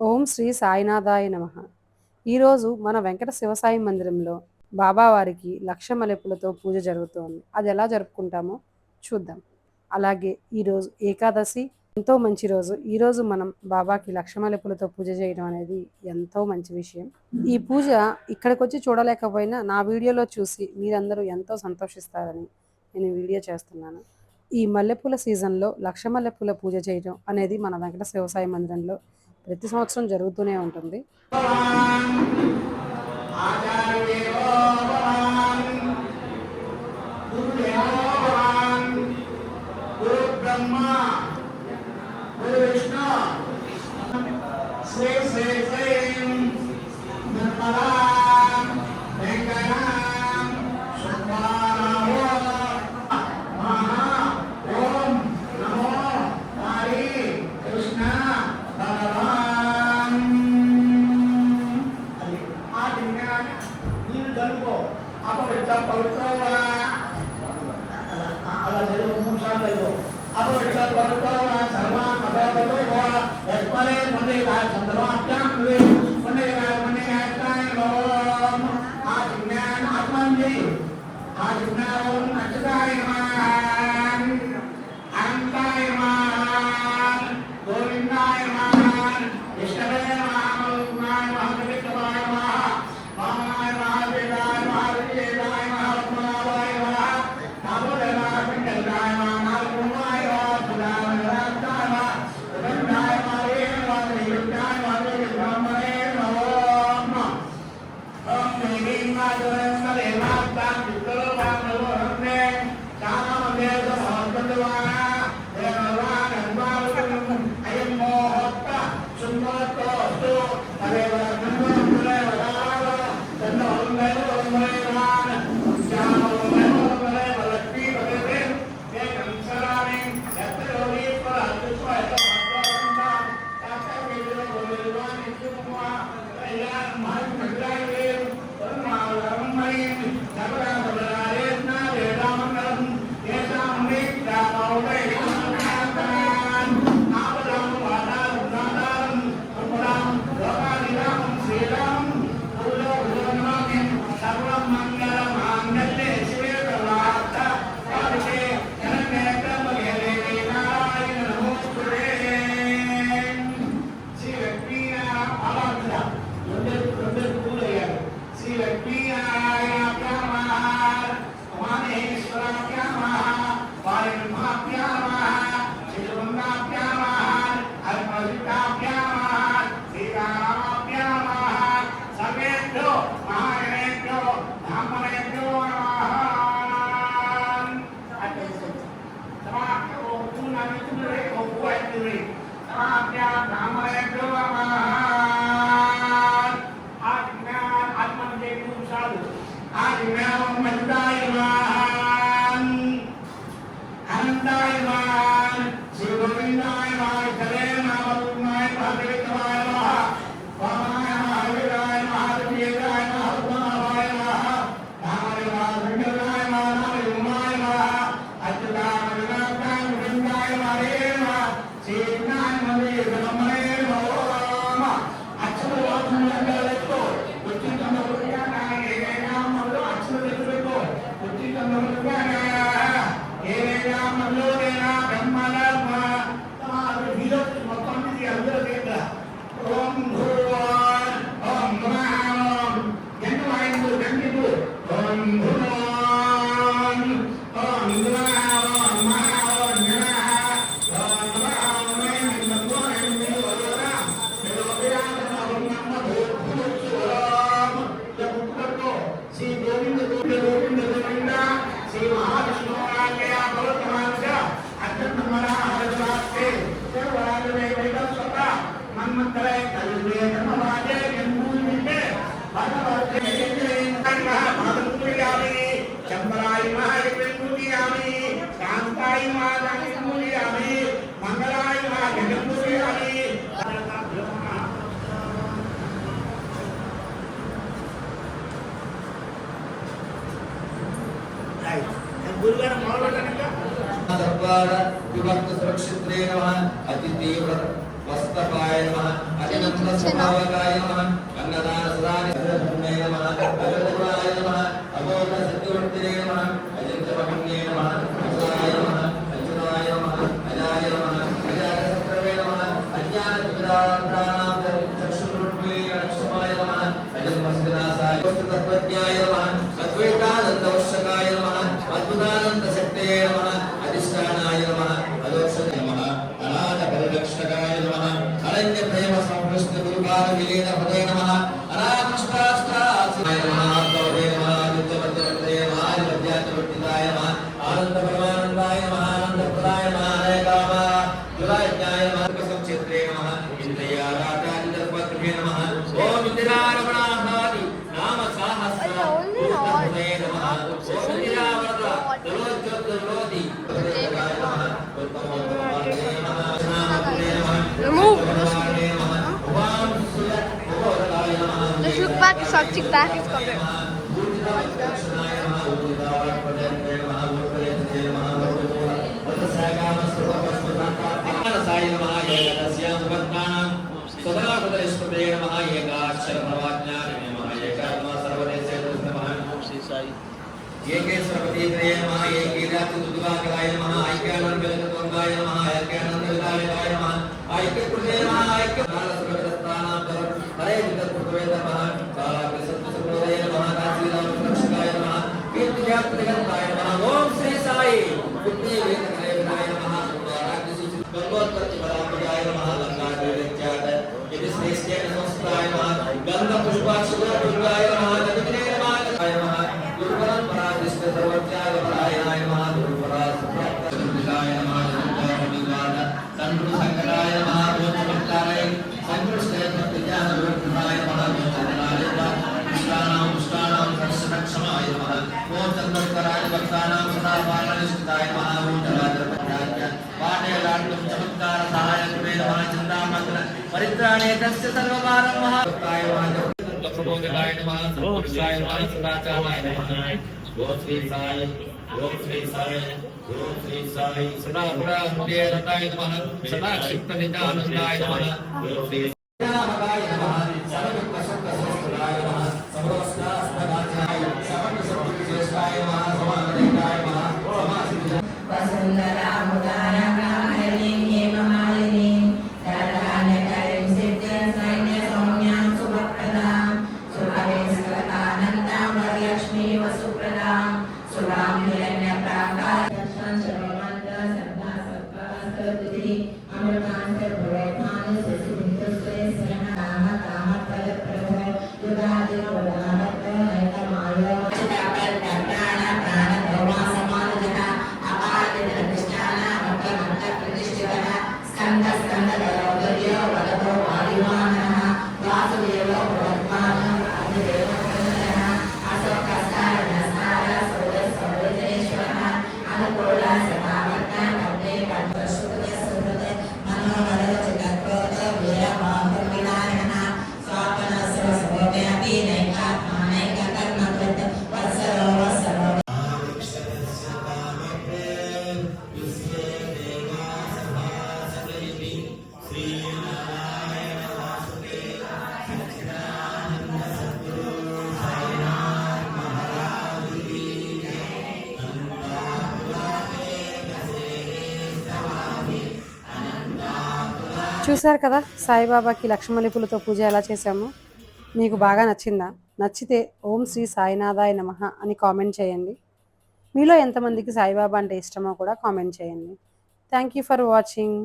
ఓం శ్రీ సాయినాథాయ నమః. ఈరోజు మన వెంకట శివసాయి మందిరంలో బాబావారికి లక్ష మల్లెపూలతో పూజ జరుగుతోంది. అది ఎలా జరుపుకుంటామో చూద్దాం. అలాగే ఈరోజు ఏకాదశి ఎంతో మంచి రోజు. ఈరోజు మనం బాబాకి లక్ష మల్లెపూలతో పూజ చేయడం అనేది ఎంతో మంచి విషయం. ఈ పూజ ఇక్కడికి వచ్చి చూడలేకపోయినా నా వీడియోలో చూసి మీరందరూ ఎంతో సంతోషిస్తారని నేను వీడియో చేస్తున్నాను. ఈ మల్లెపూల సీజన్లో లక్ష మల్లెపూల పూజ చేయడం అనేది మన వెంకట శివసాయి మందిరంలో ప్రతి సంవత్సరం జరుగుతూనే ఉంటుంది. विभक्त सुरक्षित्रे नमः अति तीव्र वस्त्रपाय नमः अजनन्दस्वभावकाय नमः अन्नदानसदाय नमः अजनपुराय नमः अमोघ सत्यवर्तिने नमः अजिंक्यमहिम्ने नमः अजराय नमः अच्युताय नमः अजाय नमः अजातशत्रवे नमः अज्ञानविदान्तानां चक्षुरुक्मे लक्ष्माय नमः अजन्मस्विनाशाय तत्त्वज्ञाय नमः अद्वैतानन्दवश्यकाय नमः अद्भुतानन्दशक्तये नमः अधिष्ठानाय नमः अदोक्षाय नमः अनाथपरिरक्षकाय नमः अरण्यप्रेम संकृष्ट गुरुकालविलीन हृदय नमः अनाकृष्टाष्टाय नमः गौरे नमः नित्यवर्तवर्तये नमः आदिवद्याचवर्तिताय नमः आनन्दपरमानन्दाय नमः आनन्दप्रदाय नमः अनेकामः जुलाज्ञाय नमः संक्षेत्रे नमः इन्द्रियाराटादिदर्पगृहे नमः ॐ इन्द्रारमणाहादि नाम सहस्रहृदये नमः ॐ इन्द्रावरद दलोज्योतिर्लोदि Dus look back, subject back is correct. ఏకేశ్వరపతియే నమః ఏకీరాతి దుర్గాయ నమః ఐక్యానందవిదాయ నమః ఐక్యానందవిదాయ నమః ఐక్యకృతే నమః ఐక్యకాలసురగతస్థానాం హరే వితత్వే నమః కాలకృతసుప్రదయ నమః కాశీరామరక్షకాయ నమః కీర్తియాత్రిగంతాయ నమః ఓం శ్రీ సాయి బుద్ధి వేదకరేవిదాయ నమః రాజ్యసి గంగోత్పత్తి పరాపదాయ నమః లంకాదేవ్యాత ఇది శ్రేష్ఠేన సంస్థాయ నమః గంధ పుష్పాక్షుర దుర్గాయ నమః గదినే నమః నమః గురుపరం పరాదిష్ట సర్వజ్ఞాయ పరాయణాయ నమః గురుపరాయ నమః జగద్గురువాద సంకృత సంకటాయ నమః భూతమిత్తాయ సంకృష్టే ప్రత్యాన గురుపరాయ నమః జగన్నాయ పుష్టానాం పుష్టానాం కర్షణక్షమాయ నమః ఓం చంద్రకరాయ భక్తానాం సదా పాలనిష్ఠాయ నమః ఓం జలాద్రపత్యాయ పాఠే లాండం చమత్కార సహాయకృతే నమః చింతామంత్ర పరిత్రాణే తస్య సర్వకారం మహాభక్తాయ నమః प्रबोधकाय नमः संपूर्णाय नमः सदाचाराय नमः ओम श्री साई ओम श्री साई ओम श्री साई सदा पुरा हृदयरताय नमः सदा क्षिप्त नित्यानंदाय नमः ओम श्री रामाय नमः सर्वदुःख सुख समुदाय नमः सर्वस्तास्मदाचाय सर्वसुखविशेषाय नमः समानदेकाय नमः समासिद्ध वसुंधरा मुदारकामलिनीं हेममालिनीं ददानकरीं सिद्धिं सैन्य सौम्यां सुभप्रदां सुभवेस्वतानन्दां वरलक्ष्मी वसुप्रदां सुरां हिरण्यप्राकाशं सर्वमन्त्र सद्धा सत्त्वास्तुतिः अमृतान्त भवेत्मानु सिद्धिन्दुस्वे स्वर्णकाम कामफलप्रभो युगादि युगावत् नैकमायो चितापल प्राण प्राणभवा समानजः अपादितप्रतिष्ठाना मकरमन्त्र प्रतिष्ठितः स्कन्द स्कन्दधरोदर्यो वदतो वायुवाहनः वासुदेवो भगवत्पादः आदिदेवो पुनरः अशोकस्तारणस्तार सौरसौरजनेश्वरः अनुकूल सदावर्त कन्ये कण्ठश्रुते सुहृते मनोहरचितक्रोध वीरबाहुर्विनायकः स्वापनस्य सर्वव्यापी नैकात्मानैककर्मकृत् वत्सरो वत्सरो చూశారు కదా సాయిబాబాకి లక్షమలిపులతో పూజ ఎలా చేశామో. మీకు బాగా నచ్చిందా? నచ్చితే ఓం శ్రీ సాయినాథాయ నమః అని కామెంట్ చేయండి. మీలో ఎంతమందికి సాయిబాబా అంటే ఇష్టమో కూడా కామెంట్ చేయండి. Thank you for watching.